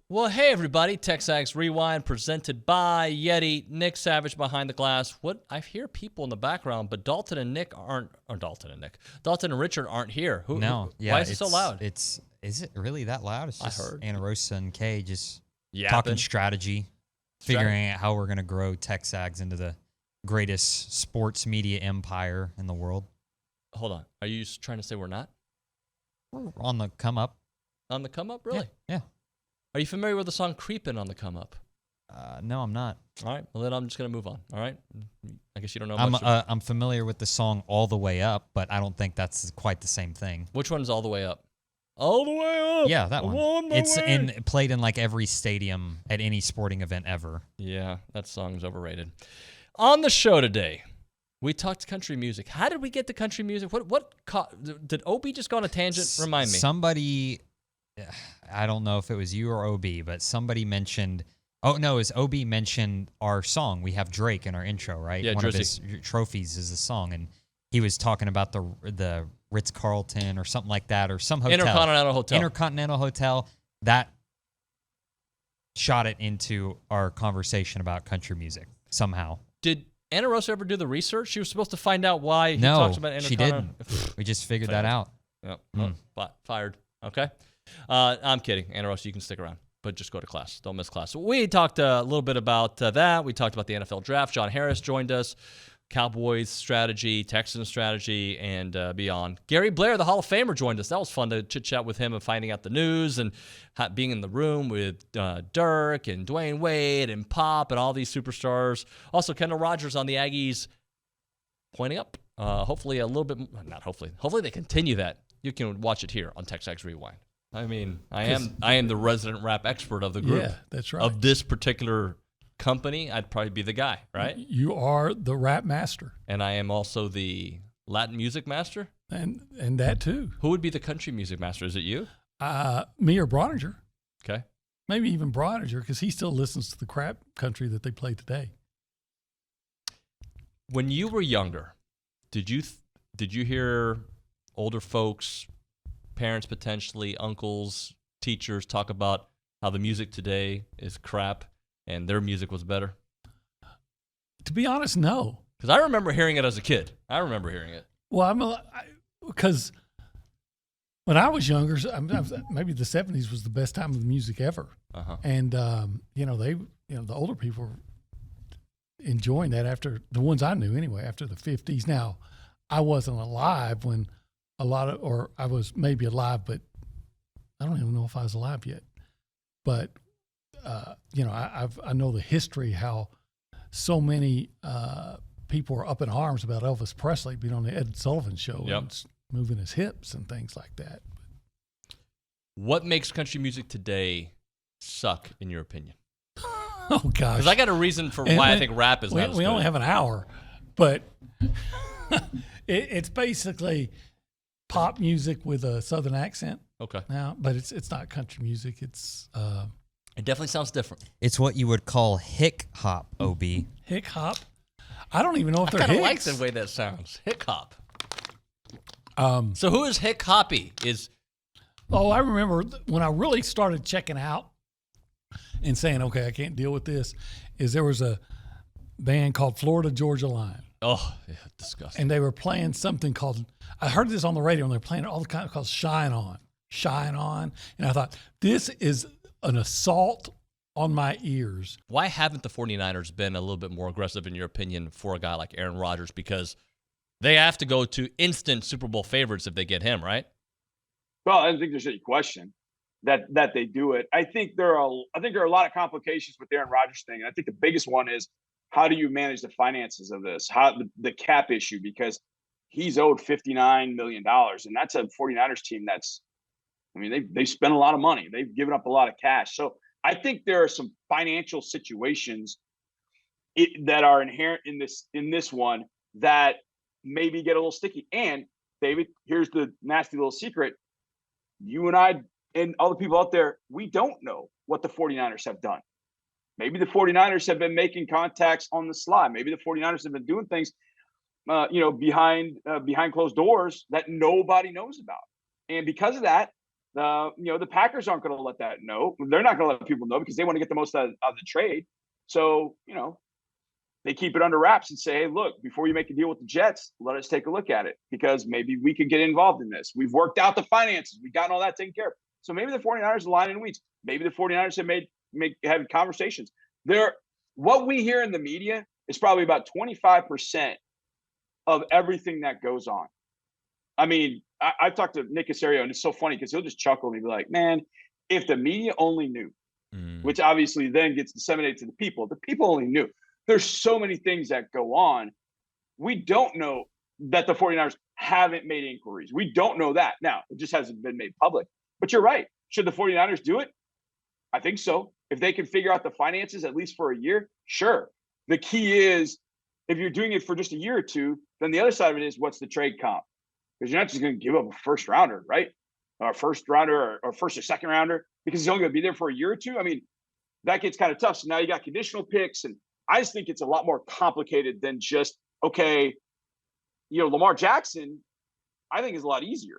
Well, hey, everybody. TexAgs Rewind presented by Yeti. Nick Savage behind the glass. What I hear people in the background, but Dalton and Richard aren't here. Why is it so loud? Is it really that loud? It's just I heard. Anna Rosa and Kay just Yapping. talking strategy, figuring out how we're going to grow TexAgs into the greatest sports media empire in the world. Hold on. Are you trying to say we're not? We're on the come up. On the come up, really? Yeah. Are you familiar with the song Creepin' on the come up? No, I'm not. All right. Well, then I'm just going to move on. All right. I guess you don't know I'm much. I'm familiar with the song All the Way Up, but I don't think that's quite the same thing. Which one's All the Way Up? All the Way Up. Yeah, that one. On It's way. played in like every stadium at any sporting event ever. Yeah, that song's overrated. On the show today, we talked country music. How did we get to country music? Did OB just go on a tangent? Remind me. Somebody, I don't know if it was you or OB, but somebody mentioned. Oh no, it was OB mentioned our song. We have Drake in our intro, right? Yeah, one Drizzy. of his trophies is the song, and he was talking about the Ritz-Carlton or something like that, or some hotel. Intercontinental Hotel. That shot it into our conversation about country music somehow. Did Anna Rosa ever do the research? She was supposed to find out why he talks about Intercontinental. She didn't. We just figured that out. Yep. Fired. Okay. I'm kidding. Anna Rosa, you can stick around, but just go to class. Don't miss class. We talked a little bit about that. We talked about the NFL draft. John Harris joined us. Cowboys strategy, Texans strategy, and beyond. Gary Blair, the Hall of Famer, joined us. That was fun to chit-chat with him and finding out the news and being in the room with Dirk and Dwayne Wade and Pop and all these superstars. Also, Kendall Rogers on the Aggies pointing up. Hopefully a little bit, not hopefully. Hopefully they continue that. You can watch it here on TexAgs Rewind. I mean, I am the resident rap expert of the group. Yeah, that's right. Of this particular company, I'd probably be the guy, right? You are the rap master. And I am also the Latin music master? And that too. Who would be the country music master? Is it you? Me or Brodinger. Okay. Maybe even Brodinger, because he still listens to the crap country that they play today. When you were younger, did you hear older folks, parents potentially, uncles, teachers talk about how the music today is crap and their music was better? To be honest, no. Because I remember hearing it as a kid. I remember hearing it. Well, because when I was younger, maybe the 70s was the best time of the music ever. Uh-huh. And, the older people were enjoying that after, the ones I knew anyway, after the 50s. Now, I wasn't alive when I was maybe alive, but I don't even know if I was alive yet. But, I know the history, how so many people were up in arms about Elvis Presley being on the Ed Sullivan Show and moving his hips and things like that. What makes country music today suck, in your opinion? Oh, gosh. Because I got a reason for why I think rap is not as good. We only have an hour, but it's basically pop music with a Southern accent. Okay. Now, but it's not country music. It's it definitely sounds different. It's what you would call hick hop, OB. Hick hop. I don't even know if they're I kind of like hicks. the way that sounds. Hick hop. So who is Hick Hoppy? I remember when I really started checking out and saying, okay, I can't deal with this, is there was a band called Florida Georgia Line. Oh, yeah, disgusting. And they were playing something called, I heard this on the radio, and they're playing it all the time, called Shine On. Shine On. And I thought, this is an assault on my ears. Why haven't the 49ers been a little bit more aggressive, in your opinion, for a guy like Aaron Rodgers? Because they have to go to instant Super Bowl favorites if they get him, right? Well, I don't think there's any question that they do it. I think there are a lot of complications with the Aaron Rodgers thing. And I think the biggest one is, how do you manage the finances of this? How the cap issue, because he's owed $59 million, and that's a 49ers team they spent a lot of money. They've given up a lot of cash. So I think there are some financial situations that are inherent in this one that maybe get a little sticky. And David, here's the nasty little secret. You and I and all the people out there, we don't know what the 49ers have done. Maybe the 49ers have been making contacts on the sly. Maybe the 49ers have been doing things, behind closed doors that nobody knows about. And because of that, The Packers aren't going to let that know. They're not going to let people know because they want to get the most out of the trade. So, they keep it under wraps and say, hey, look, before you make a deal with the Jets, let us take a look at it because maybe we could get involved in this. We've worked out the finances. We've gotten all that taken care of. So maybe the 49ers are lying in weeds. Maybe the 49ers have conversations. What we hear in the media is probably about 25% of everything that goes on. I mean, I've talked to Nick Caserio, and it's so funny because he'll just chuckle and be like, man, if the media only knew, which obviously then gets disseminated to the people only knew. There's so many things that go on. We don't know that the 49ers haven't made inquiries. We don't know that. Now, it just hasn't been made public. But you're right. Should the 49ers do it? I think so. If they can figure out the finances, at least for a year, sure. The key is if you're doing it for just a year or two, then the other side of it is what's the trade comp? Because you're not just going to give up a first rounder, right? Or a first rounder or first or second rounder because he's only going to be there for a year or two. I mean, that gets kind of tough. So now you got conditional picks. And I just think it's a lot more complicated than just, okay, Lamar Jackson, I think is a lot easier.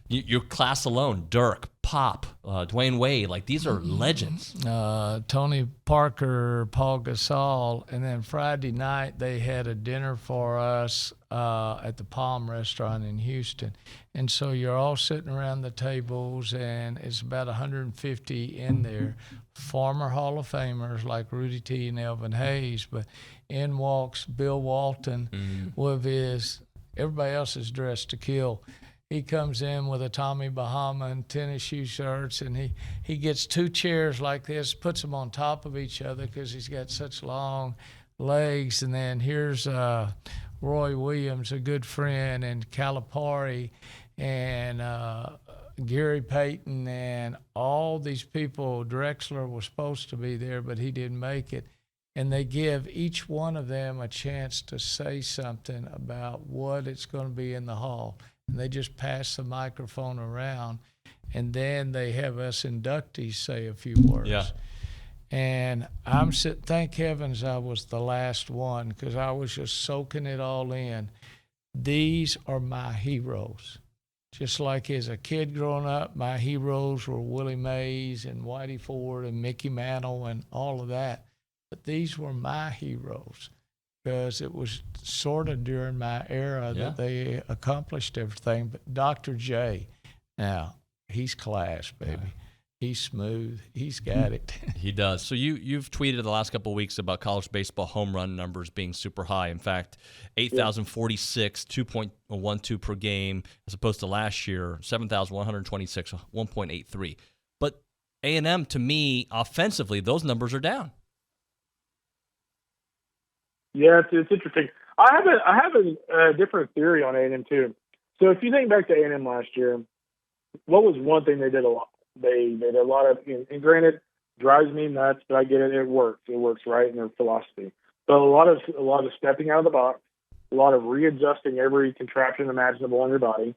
Your class alone, Dirk, Pop, Dwayne Wade, like these are legends. Tony Parker, Paul Gasol, and then Friday night they had a dinner for us at the Palm Restaurant in Houston. And so you're all sitting around the tables, and it's about 150 in there, former Hall of Famers like Rudy T and Elvin Hayes, but in walks Bill Walton with everybody else is dressed to kill. He comes in with a Tommy Bahama and tennis shoe shirts, and he gets two chairs like this, puts them on top of each other because he's got such long legs. And then here's Roy Williams, a good friend, and Calipari, and Gary Payton, and all these people. Drexler was supposed to be there, but he didn't make it. And they give each one of them a chance to say something about what it's going to be in the hall. And they just pass the microphone around, and then they have us inductees say a few words. Yeah. And thank heavens I was the last one because I was just soaking it all in. These are my heroes. Just like as a kid growing up, my heroes were Willie Mays and Whitey Ford and Mickey Mantle and all of that. But these were my heroes, because it was sort of during my era that they accomplished everything. But Dr. J, now, he's class, baby. Yeah. He's smooth. He's got it. He does. So you've tweeted the last couple of weeks about college baseball home run numbers being super high. In fact, 8,046, 2.12 per game, as opposed to last year, 7,126, 1.83. But A&M, to me, offensively, those numbers are down. Yeah, it's interesting. I have a different theory on A&M too. So if you think back to A&M last year, what was one thing they did a lot? They did a lot of, and granted, drives me nuts, but I get it. It works. It works right in their philosophy. But a lot of stepping out of the box, a lot of readjusting every contraption imaginable on your body,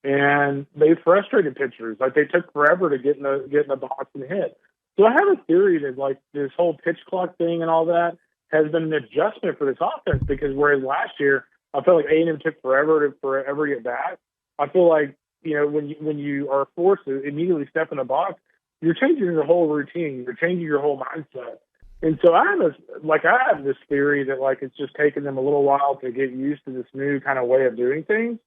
and they frustrated pitchers. Like they took forever to get in the box and hit. So I have a theory that like this whole pitch clock thing and all that has been an adjustment for this offense, because whereas last year I felt like A&M took forever to get back, I feel like when you are forced to immediately step in the box, you're changing your whole routine, you're changing your whole mindset. And so I have this theory that like it's just taken them a little while to get used to this new kind of way of doing things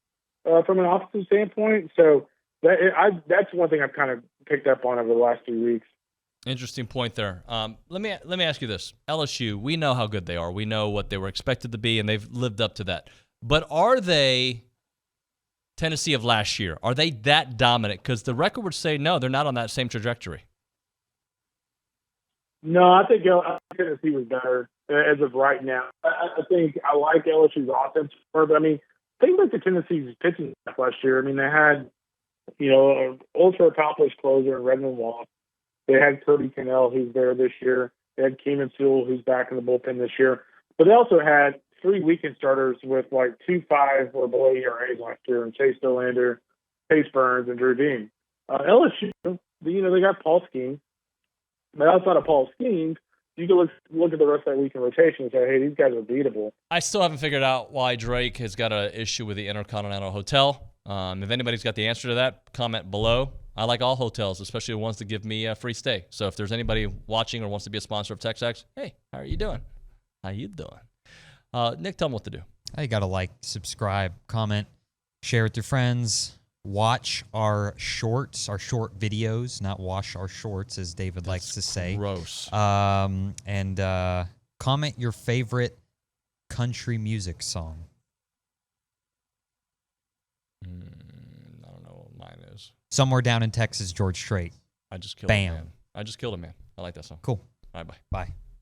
from an offensive standpoint. So that's one thing I've kind of picked up on over the last 2 weeks. Interesting point there. Let me ask you this. LSU, we know how good they are. We know what they were expected to be, and they've lived up to that. But are they Tennessee of last year? Are they that dominant? Because the record would say no, they're not on that same trajectory. No, I think Tennessee was better as of right now. I think I like LSU's offense more, but I mean, think about the Tennessee's pitching staff last year. I mean, they had, an ultra accomplished closer in Redmond Walsh. They had Kirby Cannell, who's there this year. They had Keenan Sewell, who's back in the bullpen this year. But they also had 3 weekend starters with like 2.5 or below ERAs last year, and Chase Dolander, Chase Burns, and Drew Dean. LSU, they got Paul Skeens. But outside of Paul Skeens, you can look at the rest of that weekend rotation and say, hey, these guys are beatable. I still haven't figured out why Drake has got an issue with the Intercontinental Hotel. If anybody's got the answer to that, comment below. I like all hotels, especially the ones that give me a free stay. So if there's anybody watching or wants to be a sponsor of TexAgs, hey, how are you doing? How you doing? Nick, tell them what to do. You got to like, subscribe, comment, share with your friends. Watch our short videos, not wash our shorts, as David likes to say. Gross. And comment your favorite country music song. I don't know what mine is. Somewhere Down in Texas, George Strait. I just killed Bam. a man. I just killed a man. I like that song. Cool. All right, bye. Bye.